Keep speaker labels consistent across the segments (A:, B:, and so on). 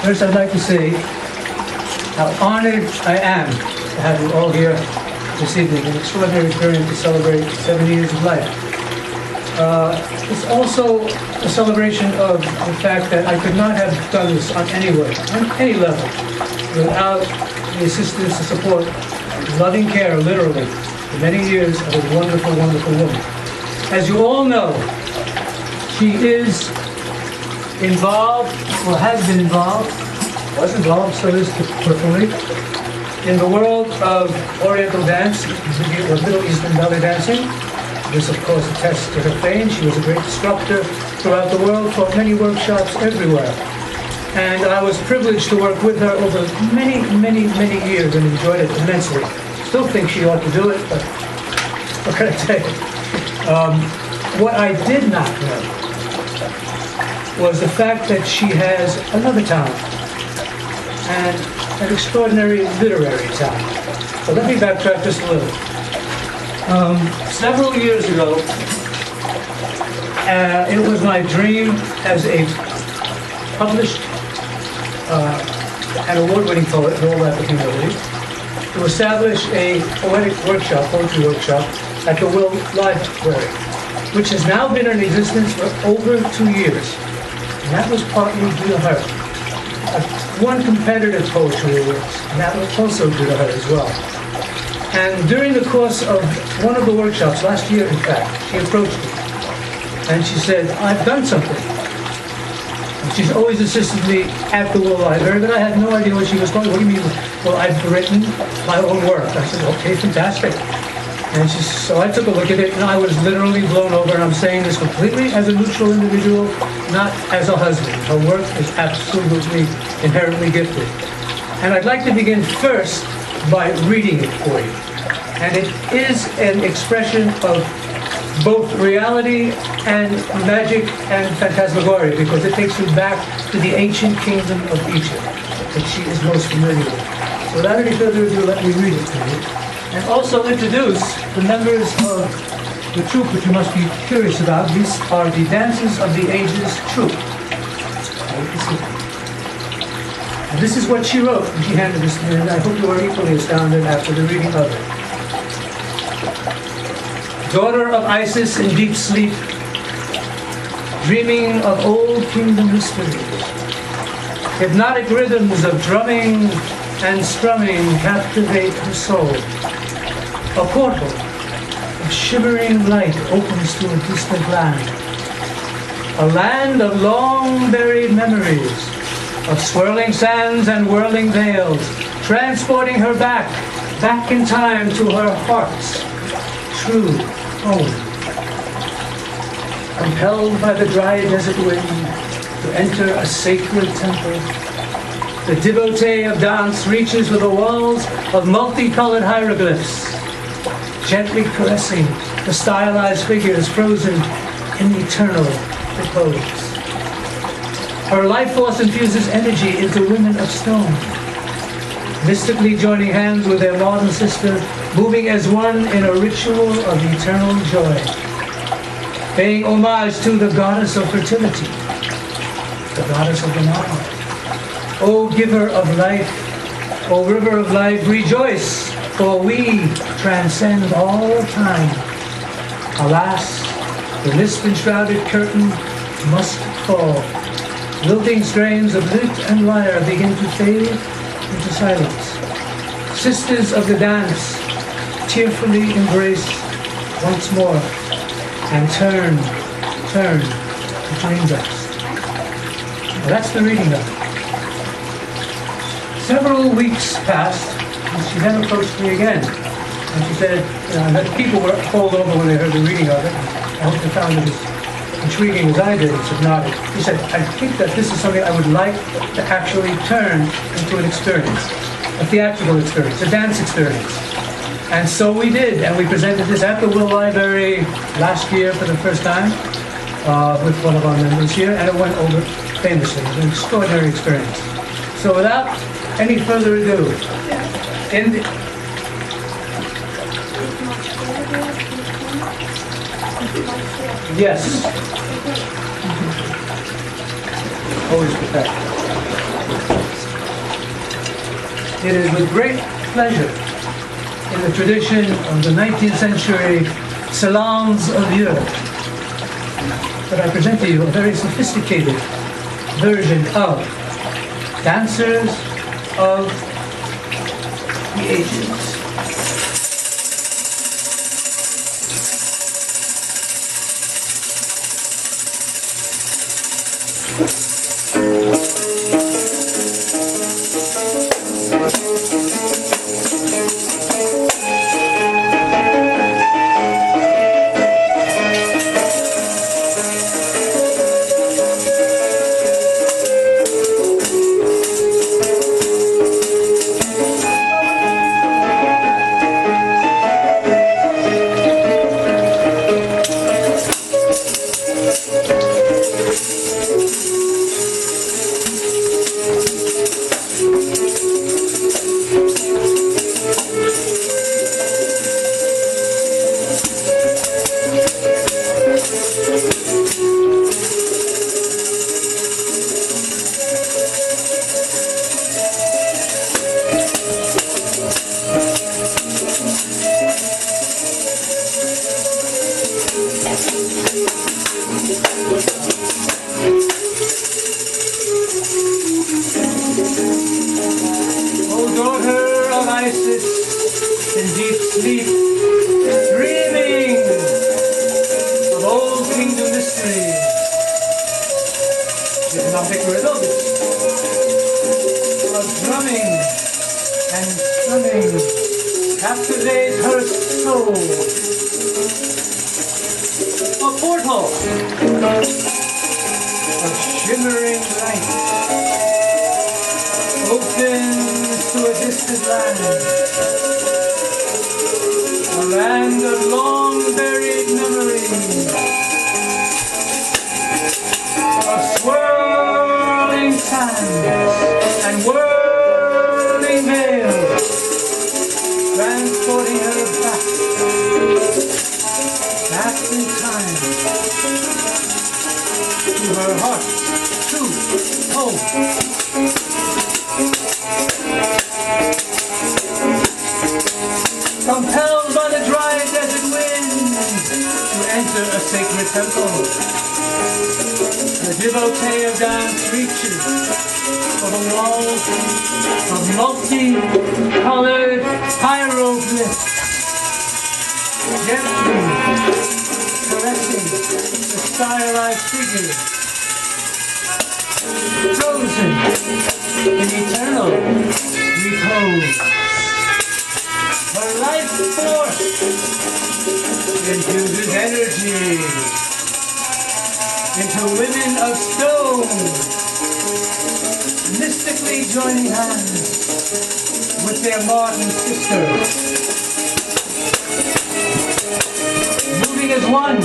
A: First, I'd like to say how honored I am to have you all here this evening. An extraordinary experience to celebrate 70 years of life. It's also a celebration of the fact that I could not have done this on any level, without the assistance and support, loving care, literally, for many years of a wonderful, wonderful woman. As you all know, she is involved, or has been involved, was involved, so is personally, in the world of Oriental dance, or Middle Eastern belly dancing. This, of course, attests to her fame. She was a great instructor throughout the world, taught many workshops everywhere. And I was privileged to work with her over many, many, many years and enjoyed it immensely. Still think she ought to do it, but what can I tell you? What I did not know was the fact that she has another talent, and an extraordinary literary talent. So let me backtrack just a little. Several years ago, it was my dream as a published and award-winning poet in all African abilities to establish a poetry workshop at the Will Library, which has now been in existence for over 2 years. And that was partly due to her. One competitive poetry awards, and that was also due to her as well. And during the course of one of the workshops, last year in fact, she approached me and she said, I've done something. And she's always assisted me at the Will Library, but I had no idea what she was going. What do you mean? Well, I've written my own work. I said, okay, fantastic. And so I took a look at it, and I was literally blown over, and I'm saying this completely as a neutral individual, not as a husband. Her work is absolutely inherently gifted. And I'd like to begin first by reading it for you. And it is an expression of both reality and magic and phantasmagoria, because it takes you back to the ancient kingdom of Egypt that she is most familiar with. So without any further ado, let me read it to you. And also introduce the members of the troupe that you must be curious about. These are the Dances of the Ages troupe. And this is what she wrote when she handed this to me, and I hope you are equally astounded after the reading of it. Daughter of Isis in deep sleep, dreaming of old kingdom mysteries, hypnotic rhythms of drumming and strumming captivate her soul. A portal of shimmering light opens to a distant land. A land of long buried memories, of swirling sands and whirling veils, transporting her back in time to her heart's true home. Compelled by the dry desert wind to enter a sacred temple, the devotee of dance reaches for the walls of multicolored hieroglyphs, gently caressing the stylized figures frozen in eternal repose. Her life force infuses energy into women of stone, mystically joining hands with their modern sister, moving as one in a ritual of eternal joy, paying homage to the goddess of fertility, the goddess of the Nile. O giver of life, O river of life, rejoice, for we transcend all time. Alas, the mist-enshrouded curtain must fall. Lilting strains of lute and lyre begin to fade into silence. Sisters of the dance tearfully embrace once more and turn to flame dust. Well, that's the reading of it. Several weeks passed, and she then approached me again. And she said, that people were bowled over when they heard the reading of it. I hope they found it as intriguing as I did. It's hypnotic. He said, I think that this is something I would like to actually turn into an experience, a theatrical experience, a dance experience. And so we did, and we presented this at the Will Library last year for the first time with one of our members here, and it went over famously. It was an extraordinary experience. So without any further ado, yes. Always prepared. It is with great pleasure, in the tradition of the 19th century salons of Europe, that I present to you a very sophisticated version of Dancers of the Ages. In deep sleep, dreaming of old kingdom mysteries, hypnotic rhythms of drumming and strumming captivate her soul. A portal of shimmering light opens to a distant land. A land of long-buried memories, of swirling sands and whirling veils, transporting her back in time, to her heart's true home. Compelled by the dry desert wind to enter a sacred temple, the devotee of dance reaches for the walls of multi-colored hieroglyphs, gently caressing the stylized figures, frozen in eternal repose. Her life force infuses energy into women of stone, mystically joining hands with their modern sisters, moving as one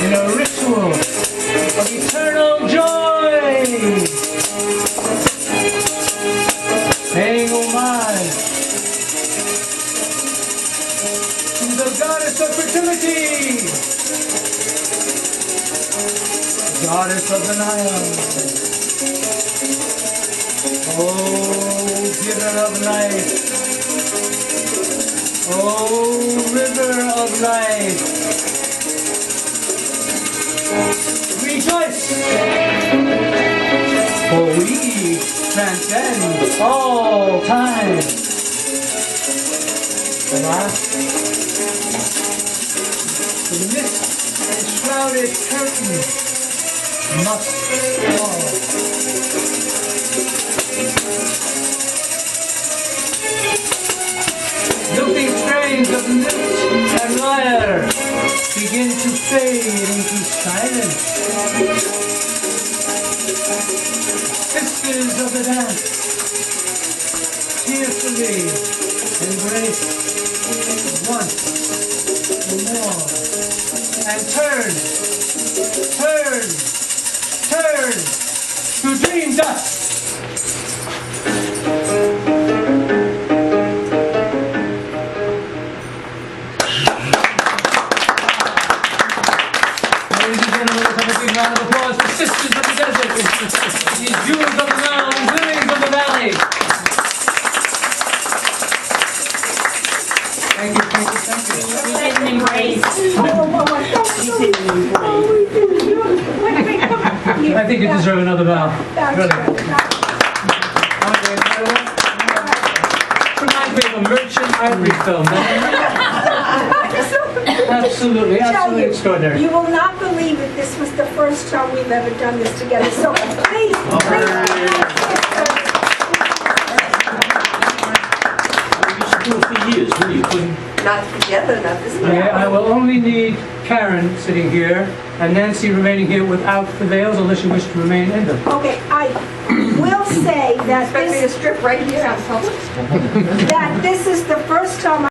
A: in a ritual of eternal joy, paying homage the goddess of fertility, the goddess of the Nile. Oh, giver of life. Oh, river of life. Rejoice, for we transcend all time. Alas, the mist-enshrouded curtain must fall. Lilting strains of lute and lyre begin to fade into silence. Sisters of the dance tearfully embrace once more. And turn to dream dust. Ladies and gentlemen, let's have a big round of applause for Sisters of the Desert, these jewels of the Nile and lilies of the valley. I think you deserve another bow.
B: That's
A: Really.
B: good.
A: Reminds me of a merchant ivory film. Absolutely, absolutely extraordinary.
B: You will not believe it. This was the first time we've ever done this together. So please, please.
C: You should do it for years, really. You couldn't.
D: Not together, not this
A: Okay, I will only need Karen sitting here and Nancy remaining here without the veils unless you wish to remain in them.
B: Okay, I will say that
D: Expect me to strip right here out in public?
B: this is the first time